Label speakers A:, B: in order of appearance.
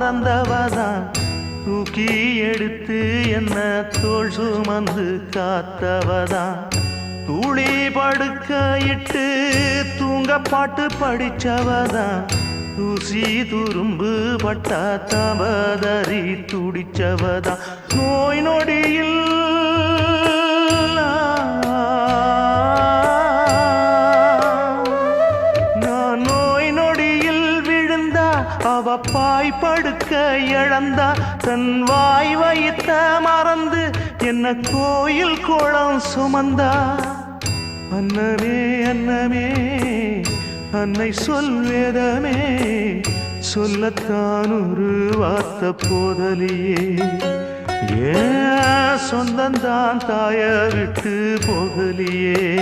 A: மறந்தவதான் தூக்கி எடுத்து என்ன தோள் சுமந்து காத்தவதான் தூளி படுக்கையிட்டு தூங்க பாட்டு படிச்சவதான் தூசி துரும்பு பட்டா தவதறி துடிச்சவதான் நோய் நொடியில் நான் நோய் நொடியில் விழுந்தா அவ பாய் படுக்க இழந்தா தன் வாய் வைத்த மறந்து என்ன கோயில் கோலம் சுமந்தா அன்னமே அன்னமே அன்னை சொல் வேதமே சொல்லத்தான் ஒரு வார்த்தை போதலியே ஏன் சொந்தந்தான் தாய விட்டு போகலியே.